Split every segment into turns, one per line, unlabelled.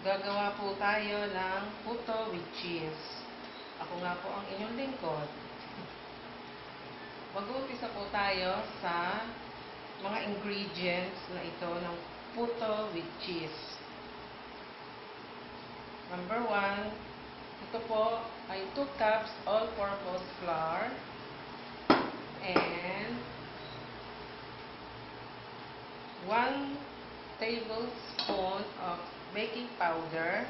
Gagawa po tayo ng puto with cheese. Ako nga po ang inyong lingkod. Mag-uumpisa po tayo sa mga ingredients na ito ng puto with cheese. Number 1, ito po ay 2 cups all-purpose flour and 1 tablespoon of baking powder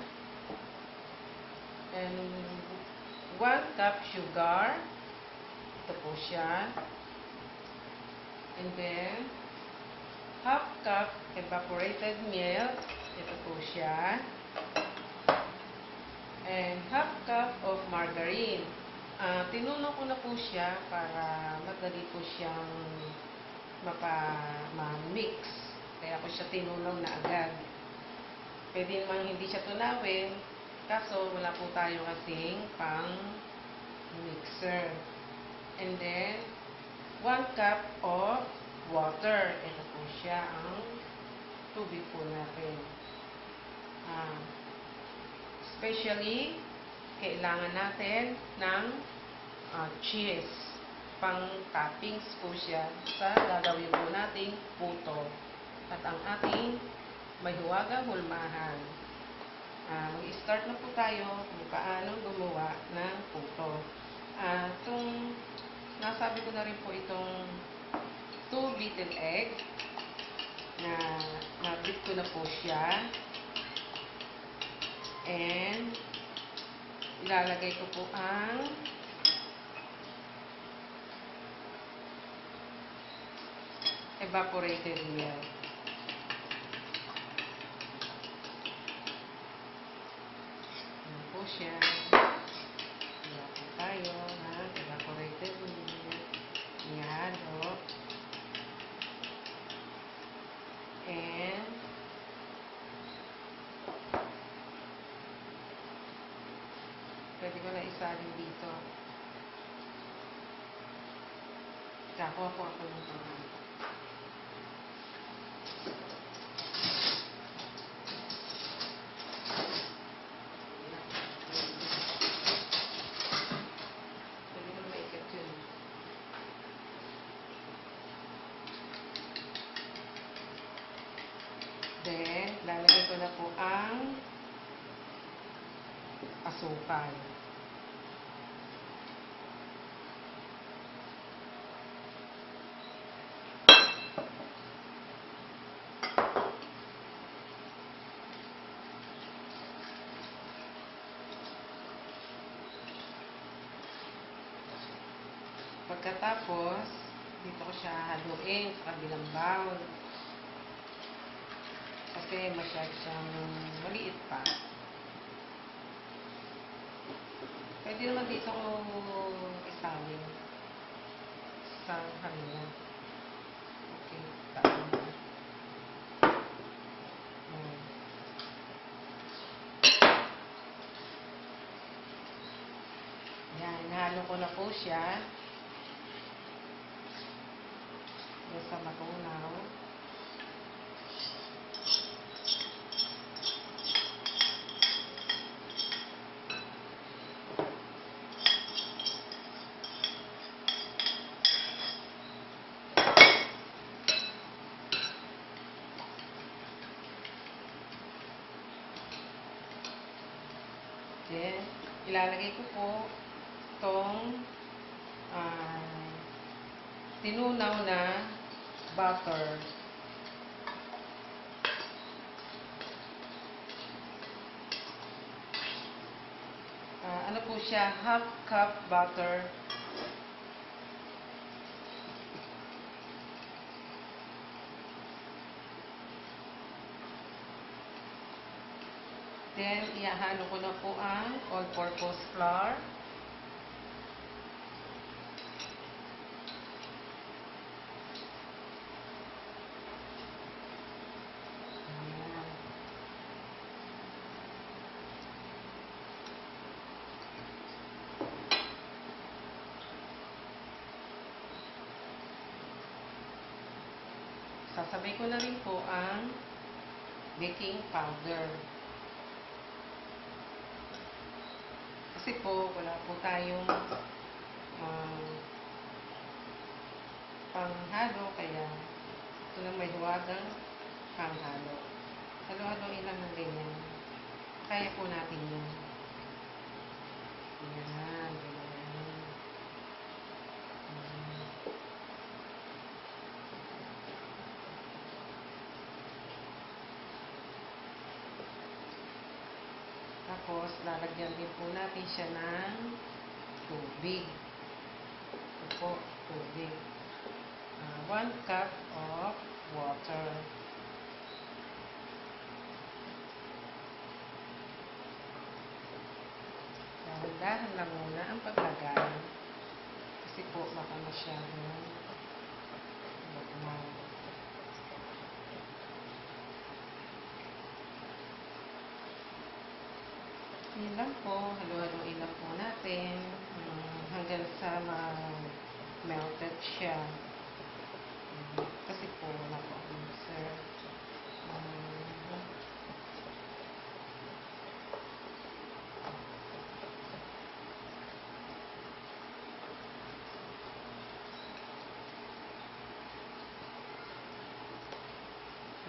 and 1 cup sugar. Ito po siya. And then, half cup evaporated milk. Ito po siya. And half cup of margarine. Tinunaw ko na po siya para madali po siyang ma-mix. Kaya ko siya tinunaw na agad. Pwede naman hindi siya tunawin, kaso wala po tayo kasing pang mixer. And then, 1 cup of water. Ito po siya ang tubig po natin. Especially, kailangan natin ng cheese. Pang-toppings po siya sa gagawin po nating puto. At ang ating may huwagang hulmahan. Mag-start na po tayo kung paano gumawa ng puto. Nasabi ko na rin po itong 2 beaten egg na na-beat ko na po siya. And ilalagay ko po ang evaporated milk. Ayan po siya. Ilagay tayo ng evaporated milk. Ihalo. And pwede ko na isalin dito. Kakuha po ako ng pangalan. Then, lalagay ko na po ang asukal. Pagkatapos, dito ko siya haluin sa kabilang bowl. Kasi masyad siyang maliit pa. Pwede naman dito ko isalin sa kanila. Okay, tayo na. Yan, nahalo ko na po siya. Basta matunaw. Then, ilalagay ko po itong tinunaw na butter. Ano po siya? Half cup butter. Then, ihahalo ko na po ang all-purpose flour. Sasabay ko na rin po ang baking powder. Kasi po, wala po tayong panghalo, kaya ito na may huwagang panghalo. Halo-haloin lang ng ganyan. Kaya po natin yan. Yan, ganyan. Tapos, lalagyan din po natin siya ng tubig. Ito po, tubig. 1 cup of water. Dahan-dahan lang muna ang paglagay. Kasi po, baka masyadong magmang. Yun lang po, halo-haloin lang po natin hanggang sa melted siya. Kasi po, wala po akong mixer.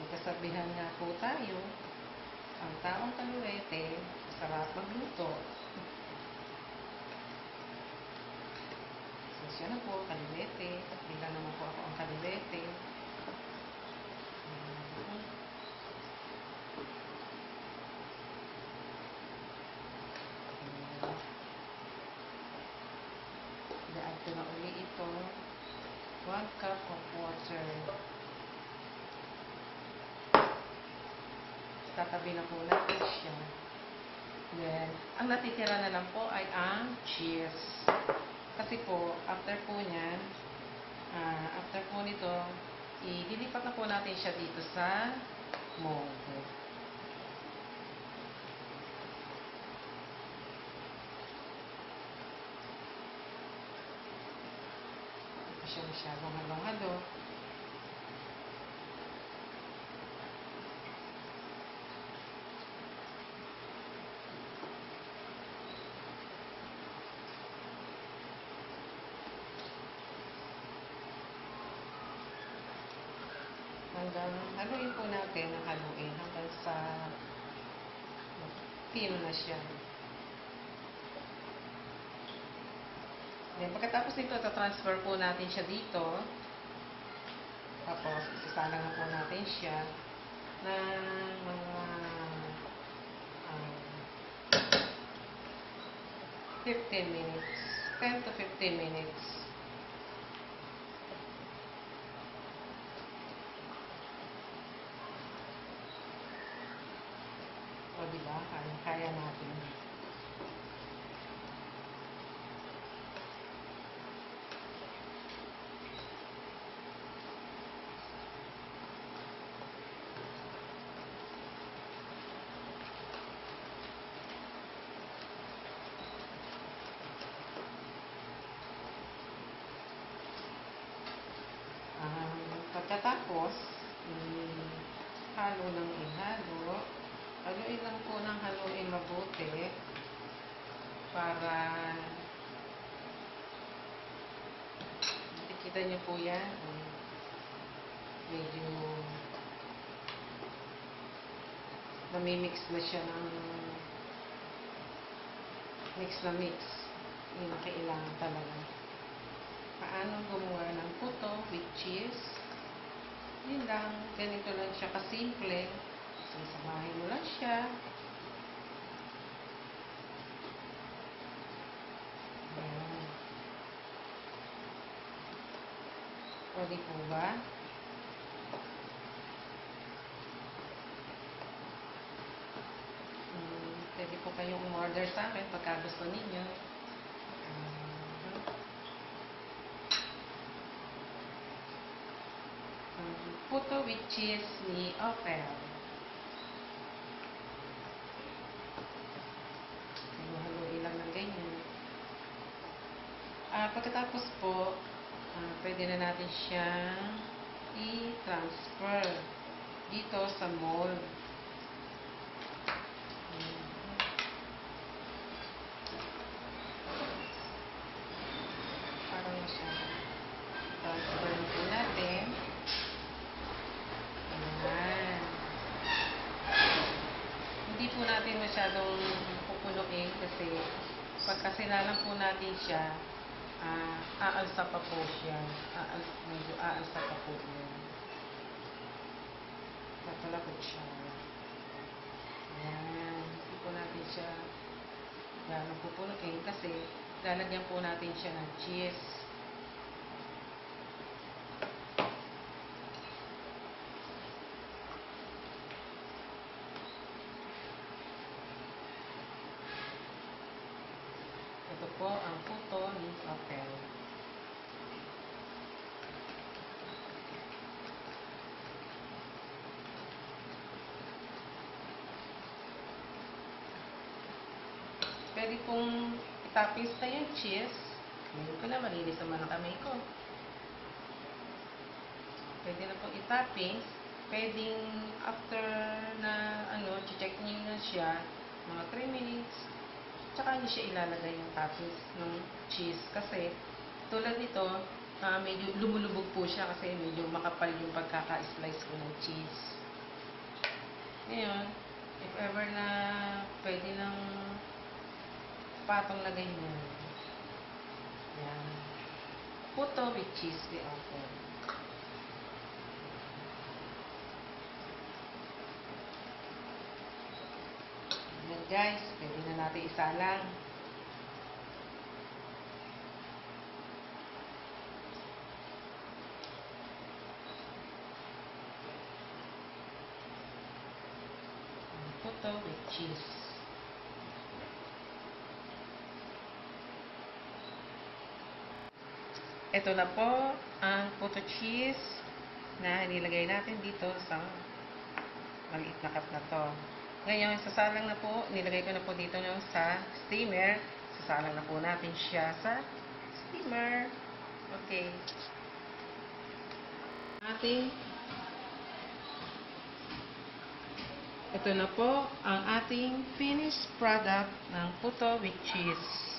Kasabihan nga po tayo, ang taong kaluwete, sarap magluto. So, siya na po, kaluwete. Hindi lang naman po ako ang kaluwete. I-add ko na uli ito. 1 cup of water. Tatabi na po natin siya. Then, ang natitira na lang po ay ang cheese. Kasi po, after po niyan, after po nito, ililipat na po natin siya dito sa mold. Ito siya masyadong halo-halo. Hanggang haluin po natin ang haluin hanggang sa pino na siya. Then, pagkatapos nito, transfer po natin siya dito. Tapos, isasalang na po natin siya ng mga 15 minutes. 10 to 15 minutes. O, diba? Kaya natin. Pagkatapos, halo ng ihalo. Haluin lang po ng haluin mabuti para kita nyo po yan. Medyo namimix na siya ng mix na mix. Yun ang kailangan talaga. Paano gumawa ng puto with cheese? Yun lang. Ganito lang siya kasimple. Sasamahin mo lang siya. Ayan. Pwede po ba? Pwede po kayong umorder sa akin pagka gusto ninyo. Puto with cheese ni Opel. Haluin lang ng ganyan. Pagkatapos po, pwede na natin siyang i-transfer dito sa mold. siya. Transfer po natin. Ayan. Hindi po natin masyadong pupunuin kasi pagkasilalan po natin siya, aalsa pa po siya. Medyo aalsa pa po yun. Tatulakot siya. Ayan. Hindi po natin siya gano'ng pupunuin kasi lalagyan po natin siya ng cheese. Ito po ang puto ni Apple. Pwede pong itapis na yung cheese. Ngayon ko na, malinis naman ang kamay ko. Pwede na pong itapis. Pwedeng after na, check nyo na siya, mga 3 minutes, tsaka nyo siya ilalagay yung toppings ng cheese. Kasi, tulad nito, medyo lumulubog po siya kasi medyo makapal yung pagkaka-slice ko ng cheese. Ngayon, if ever na pwede ng patong na ganyan. Yan. Puto with cheese di ako. Yan guys, pwede na natin isalang. Puto with cheese. Ito na po ang puto cheese na nilagay natin dito sa maliit na cup na to. Ngayon, sasalang na po, nilagay ko na po dito yung sa steamer. Sasalang na po natin siya sa steamer. Okay. Ito na po ang ating finished product ng puto with cheese.